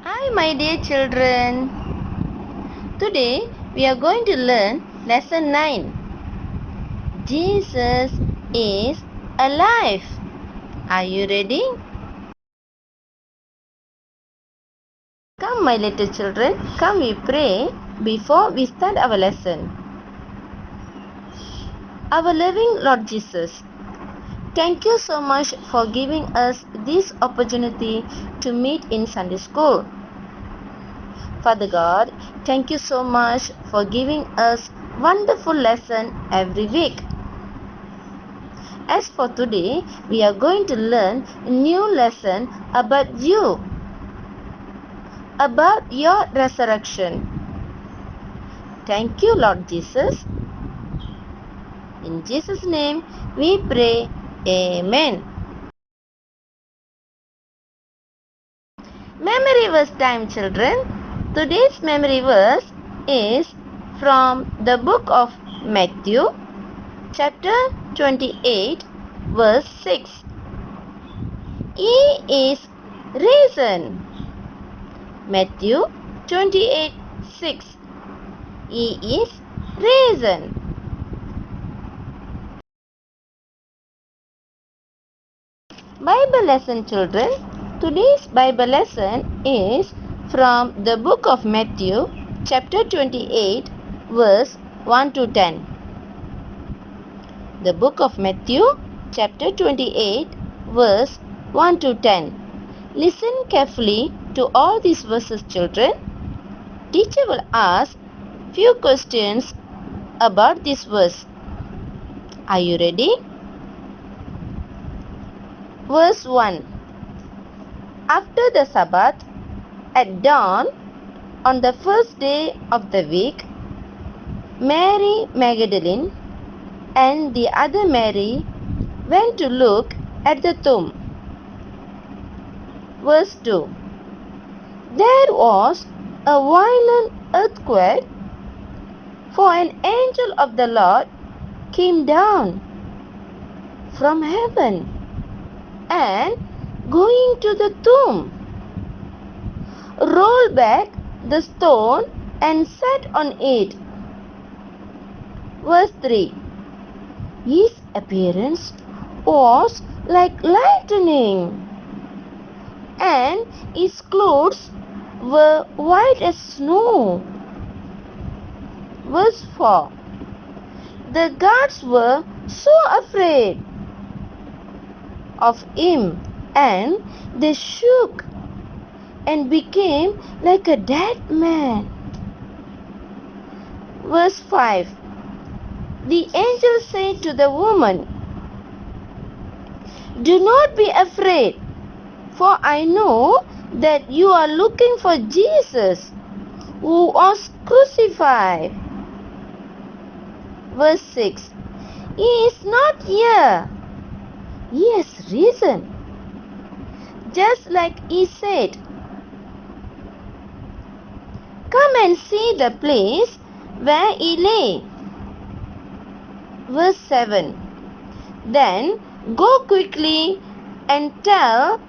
Hi, my dear children. Today we are going to learn lesson 9. Jesus is alive. Are you ready? Come, my little children, come we pray before we start our lesson. Our loving Lord Jesus, thank you so much for giving us this opportunity to meet in Sunday school. Father God, thank you so much for giving us wonderful lesson every week. As for today, we are going to learn a new lesson about you, about your resurrection. Thank you, Lord Jesus. In Jesus' name we pray. Amen. Memory verse time, children. Today's memory verse is from the book of Matthew, chapter 28, verse 6. He is risen. Matthew 28, 6. He is risen. Bible lesson, children. Today's Bible lesson is from the book of Matthew, chapter 28, verse 1 to 10. The book of Matthew, chapter 28, verse 1 to 10. Listen carefully to all these verses, children. Teacher will ask few questions about this verse. Are you ready? Verse 1. After the Sabbath, at dawn, on the first day of the week, Mary Magdalene and the other Mary went to look at the tomb. Verse 2. There was a violent earthquake, for an angel of the Lord came down from heaven and, going to the tomb, rolled back the stone and sat on it. Verse 3. His appearance was like lightning, and his clothes were white as snow. Verse 4. The guards were so afraid of him, and they shook and became like a dead man. Verse 5. The angel said to the woman, Do not be afraid, for I know that you are looking for Jesus, who was crucified. Verse 6. He is not here. He has risen, just like he said. Come and see the place where he lay. Verse 7. Then go quickly and tell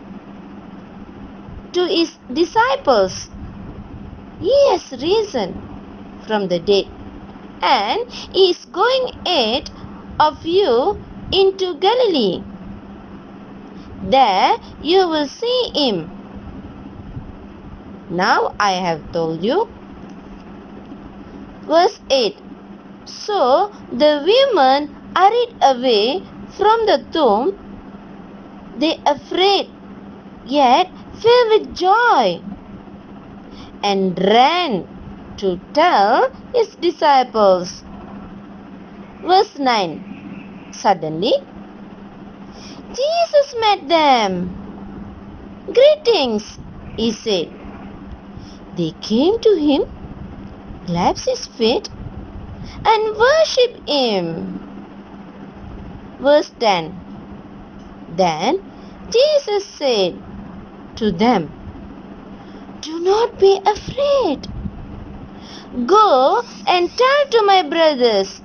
to his disciples, He has risen from the dead, and he is going ahead of you into Galilee. There you will see him. Now I have told you. Verse 8. So the women hurried away from the tomb, they afraid, yet filled with joy, and ran to tell his disciples. Verse 9. Suddenly, Jesus met them. Greetings, he said. They came to him, clasped his feet, and worshipped him. Verse 10. Then Jesus said to them, Do not be afraid. Go and tell to my brothers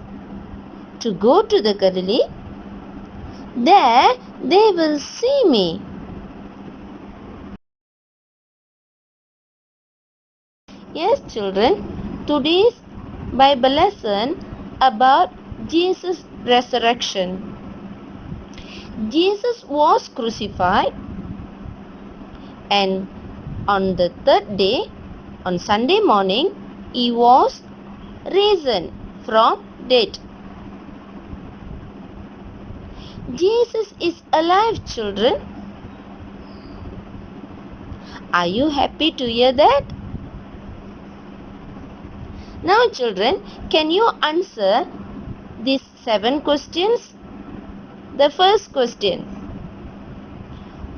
to go to the Galilee. There they will see me. Yes, children, today's Bible lesson about Jesus' resurrection. Jesus was crucified, and on the third day, on Sunday morning, he was risen from dead. Jesus is alive, children. Are you happy to hear that? Now, children, can you answer these 7 questions? The first question: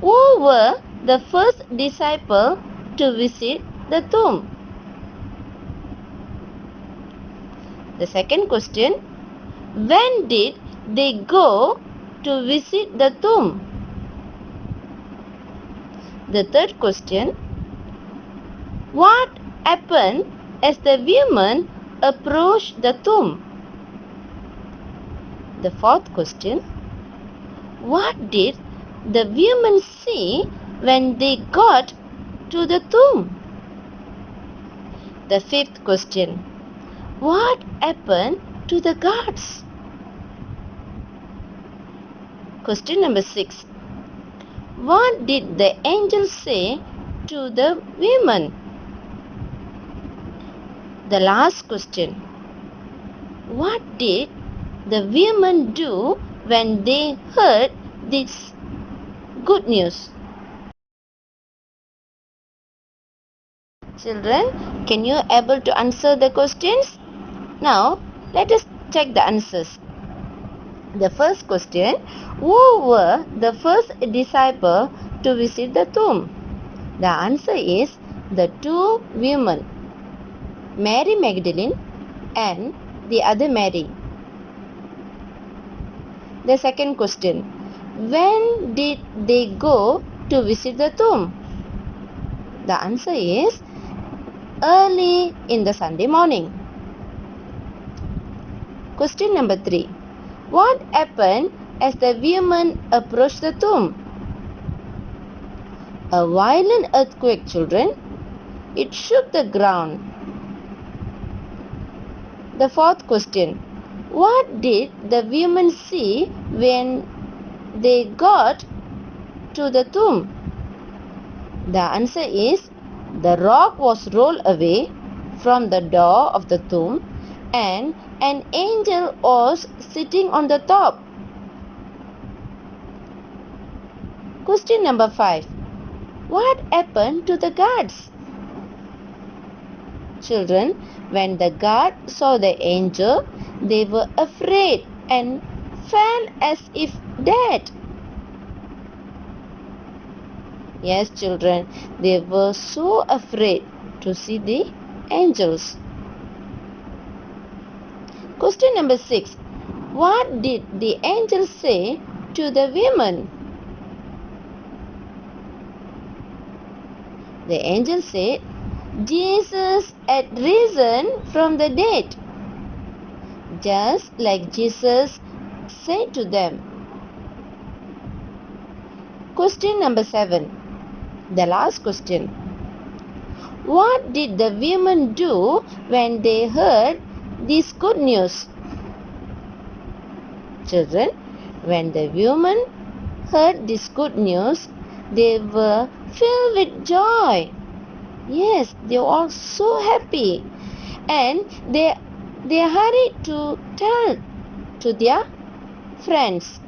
who were the first disciple to visit the tomb? The second question: when did they go to visit the tomb? The third question: what happened as the women approached the tomb? The fourth question: what did the women see when they got to the tomb? The fifth question: what happened to the guards? Question number 6. What did the angel say to the women? The last question: what did the women do when they heard this good news? Children, can you able to answer the questions? Now, let us check the answers. The first question: who were the first disciple to visit the tomb? The answer is the 2 women, Mary Magdalene and the other Mary. The second question: when did they go to visit the tomb? The answer is early in the Sunday morning. Question number 3. What happened as the women approached the tomb? A violent earthquake, children. It shook the ground. The fourth question: what did the women see when they got to the tomb? The answer is the rock was rolled away from the door of the tomb and an angel was sitting on the top. Question number 5. What happened to the guards? Children, when the guard saw the angel, they were afraid and fell as if dead. Yes, children, they were so afraid to see the angels. Question number 6. What did the angel say to the women? The angel said, Jesus had risen from the dead, just like Jesus said to them. Question number 7. The last question. What did the women do when they heard this good news? Children, when the women heard this good news, they were filled with joy. Yes, they were all so happy. And they hurried to tell to their friends.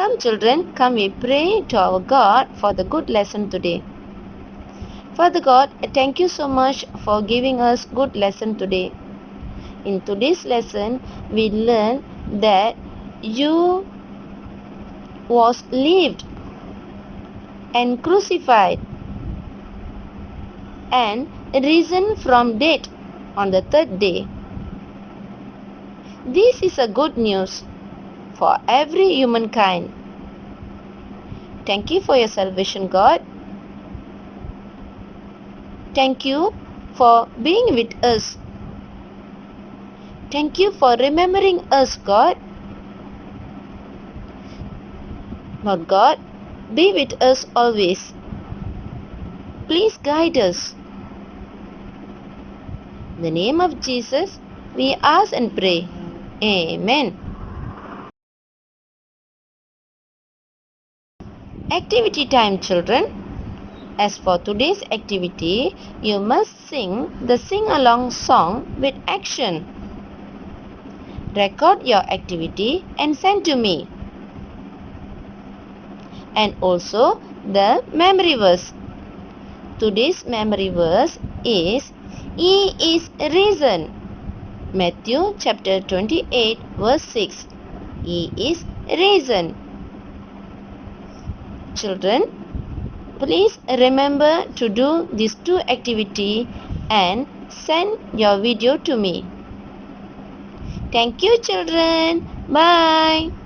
Come children, come we pray to our God for the good lesson today. Father God, thank you so much for giving us good lesson today. In today's lesson, we learn that you was lived and crucified and risen from dead on the third day. This is a good news for every humankind. Thank you for your salvation, God. Thank you for being with us. Thank you for remembering us, God. Lord God, be with us always. Please guide us. In the name of Jesus, we ask and pray. Amen. Activity time, children. As for today's activity, you must sing the sing-along song with action. Record your activity and send to me. And also the memory verse. Today's memory verse is He is risen. Matthew chapter 28 verse 6. He is risen. Children, please remember to do these two activities and send your video to me. Thank you children. Bye.